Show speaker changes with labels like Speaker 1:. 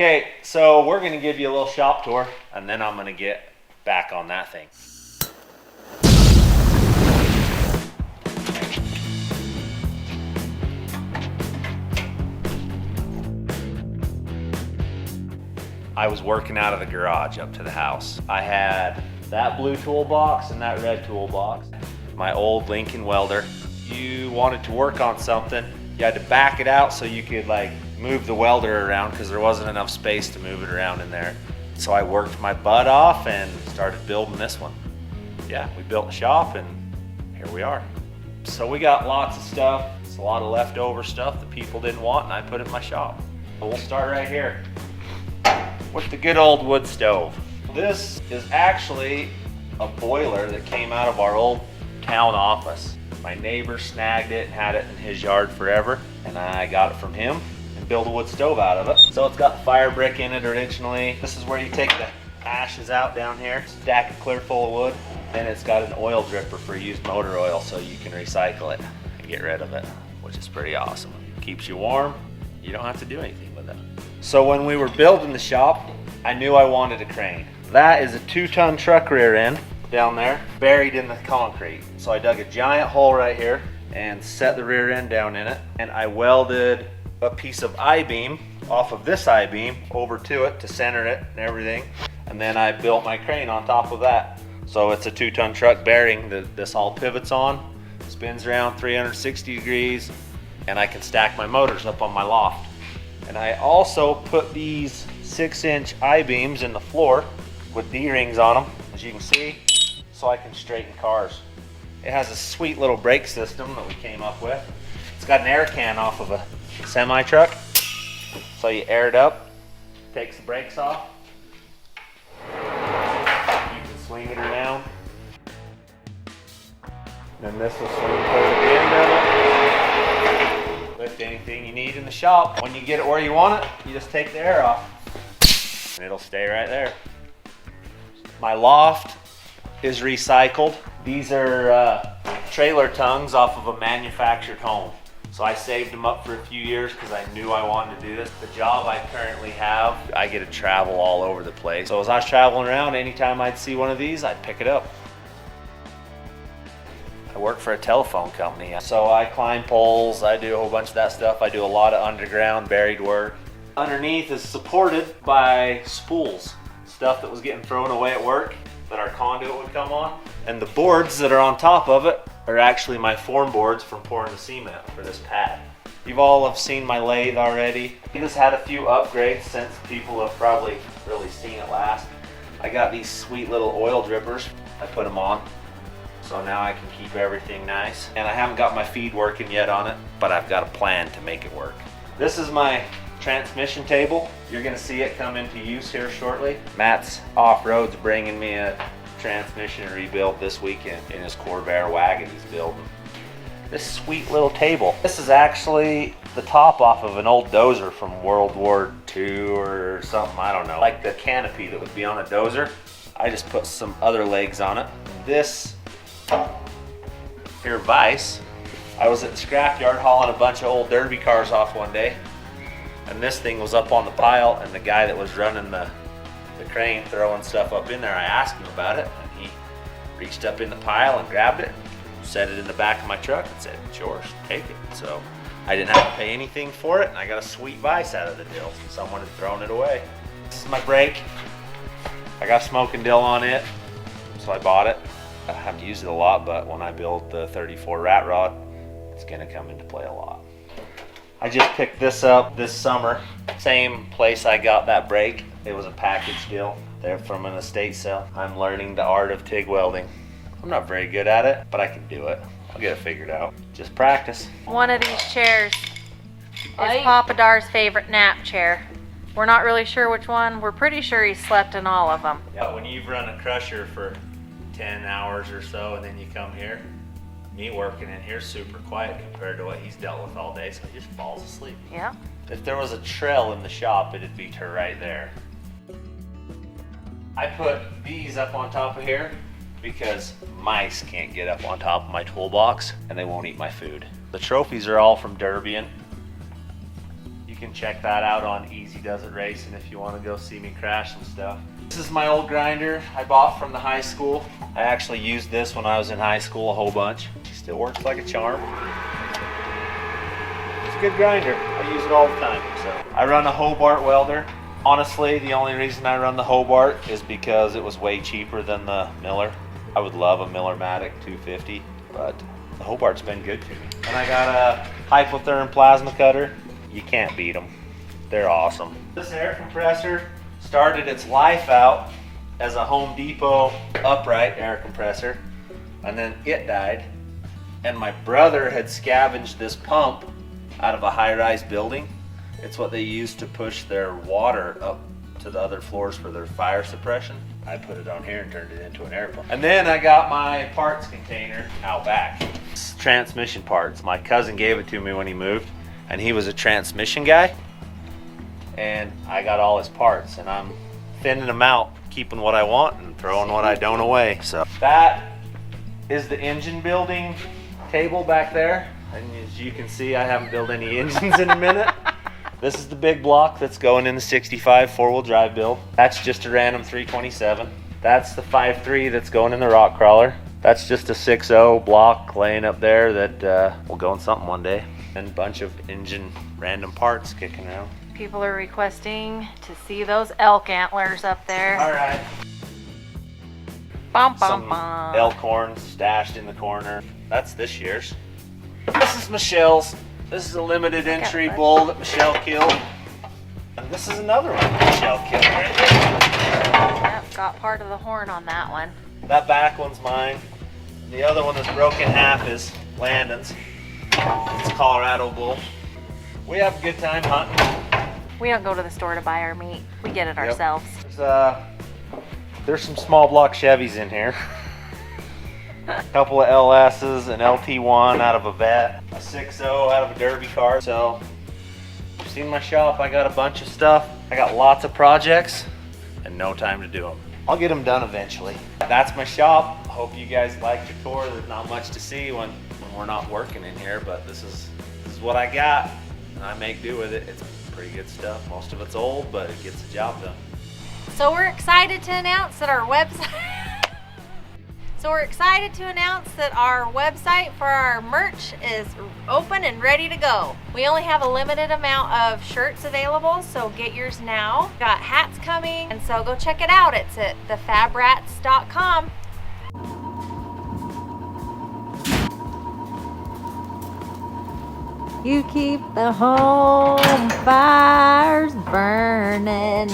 Speaker 1: Okay, so we're gonna give you a little shop tour and then I'm gonna get back on that thing. I was working out of the garage up to the house. I had that blue toolbox and that red toolbox. My old Lincoln welder. You wanted to work on something, you had to back it out so you could like move the welder around because there wasn't enough space to move it around in there. So I worked my butt off and started building this one. Yeah, we built a shop and here we are. So we got lots of stuff. It's a lot of leftover stuff that people didn't want and I put it in my shop. So we'll start right here with the good old wood stove. This is actually a boiler that came out of our old town office. My neighbor snagged it and had it in his yard forever, and I got it from him and built a wood stove out of it. So it's got the fire brick in it originally. This is where you take the ashes out down here, stack it clear full of wood. Then it's got an oil dripper for used motor oil so you can recycle it and get rid of it, which is pretty awesome. Keeps you warm, you don't have to do anything with it. So when we were building the shop, I knew I wanted a crane. That is a 2-ton truck rear end down there, buried in the concrete. So I dug a giant hole right here and set the rear end down in it. And I welded a piece of I-beam off of this I-beam over to it to center it and everything. And then I built my crane on top of that. So it's a 2-ton truck bearing that this all pivots on, spins around 360 degrees, and I can stack my motors up on my loft. And I also put these 6-inch I-beams in the floor with D-rings on them, as you can see, so I can straighten cars. It has a sweet little brake system that we came up with. It's got an air can off of a semi-truck. So you air it up, takes the brakes off. You can swing it around. Then this will swing towards the end of it. Lift anything you need in the shop. When you get it where you want it, you just take the air off and it'll stay right there. My loft is recycled. These are trailer tongues off of a manufactured home. So I saved them up for a few years because I knew I wanted to do this. The job I currently have, I get to travel all over the place. So as I was traveling around, anytime I'd see one of these, I'd pick it up. I work for a telephone company, so I climb poles, I do a whole bunch of that stuff. I do a lot of underground buried work. Underneath is supported by spools, stuff that was getting thrown away at work that our conduit would come on. And the boards that are on top of it are actually my form boards from pouring the cement for this pad. You've all have seen my lathe already. This had a few upgrades since people have probably really seen it last. I got these sweet little oil drippers. I put them on. So now I can keep everything nice. And I haven't got my feed working yet on it, but I've got a plan to make it work. This is my transmission table. You're gonna see it come into use here shortly. Matt's off-road's bringing me a transmission rebuild this weekend in his Corvair wagon he's building. This sweet little table. This is actually the top off of an old dozer from World War II or something, I don't know. Like the canopy that would be on a dozer. I just put some other legs on it. This here vise, I was at the scrapyard hauling a bunch of old derby cars off one day, and this thing was up on the pile, and the guy that was running the crane throwing stuff up in there, I asked him about it, and he reached up in the pile and grabbed it, set it in the back of my truck and said, "It's yours, take it." So I didn't have to pay anything for it, and I got a sweet vise out of the deal. Someone had thrown it away. This is my brake. I got a smoking dill on it, so I bought it. I haven't used it a lot, but when I build the 34 rat rod, it's gonna come into play a lot. I just picked this up this summer. Same place I got that brake. It was a package deal. They're from an estate sale. I'm learning the art of TIG welding. I'm not very good at it, but I can do it. I'll get it figured out. Just practice.
Speaker 2: One of these chairs is Papa Dar's favorite nap chair. We're not really sure which one. We're pretty sure he slept in all of them.
Speaker 1: Yeah, when you've run a crusher for 10 hours or so and then you come here, me working in here super quiet compared to what he's dealt with all day, so he just falls asleep.
Speaker 2: Yeah.
Speaker 1: If there was a trail in the shop, it'd be to right there. I put these up on top of here because mice can't get up on top of my toolbox and they won't eat my food. The trophies are all from Derbian. You can check that out on Easy Does It Racing if you want to go see me crash some stuff. This is my old grinder I bought from the high school. I actually used this when I was in high school a whole bunch. It still works like a charm. It's a good grinder. I use it all the time. So I run a Hobart welder. Honestly, the only reason I run the Hobart is because it was way cheaper than the Miller. I would love a Miller-Matic 250, but the Hobart's been good to me. And I got a hypotherm plasma cutter. You can't beat them. They're awesome. This air compressor started its life out as a Home Depot upright air compressor, and then it died. And my brother had scavenged this pump out of a high-rise building. It's what they use to push their water up to the other floors for their fire suppression. I put it on here and turned it into an air pump. And then I got my parts container out back. It's transmission parts. My cousin gave it to me when he moved, and he was a transmission guy. And I got all his parts, and I'm thinning them out, keeping what I want and throwing what I don't away. So that is the engine building table back there. And as you can see, I haven't built any engines in a minute. This is the big block that's going in the 65 four-wheel drive build. That's just a random 327. That's the 5.3 that's going in the rock crawler. That's just a 6.0 block laying up there that will go in something one day. And a bunch of engine random parts kicking around.
Speaker 2: People are requesting to see those elk antlers up there.
Speaker 1: All right.
Speaker 2: Bum, bum,
Speaker 1: Some
Speaker 2: bum.
Speaker 1: elk horns stashed in the corner. That's this year's. This is Michelle's. This is a limited entry bull that Michelle killed. And this is another one that Michelle killed right there.
Speaker 2: Yep, got part of the horn on that one.
Speaker 1: That back one's mine. The other one that's broken in half is Landon's. It's a Colorado bull. We have a good time hunting.
Speaker 2: We don't go to the store to buy our meat. We get it ourselves.
Speaker 1: There's some small block Chevys in here. A couple of LS's, an LT1 out of a vet, a 6.0 out of a derby car. So, you've seen my shop. I got a bunch of stuff. I got lots of projects and no time to do them. I'll get them done eventually. That's my shop. Hope you guys liked your tour. There's not much to see when we're not working in here, but this is what I got, and I make do with it. It's pretty good stuff. Most of it's old, but it gets the job done.
Speaker 2: So we're excited to announce that our website for our merch is open and ready to go. We only have a limited amount of shirts available, so get yours now. Got hats coming, and so go check it out. It's at thefabrats.com. You keep the home fires burning.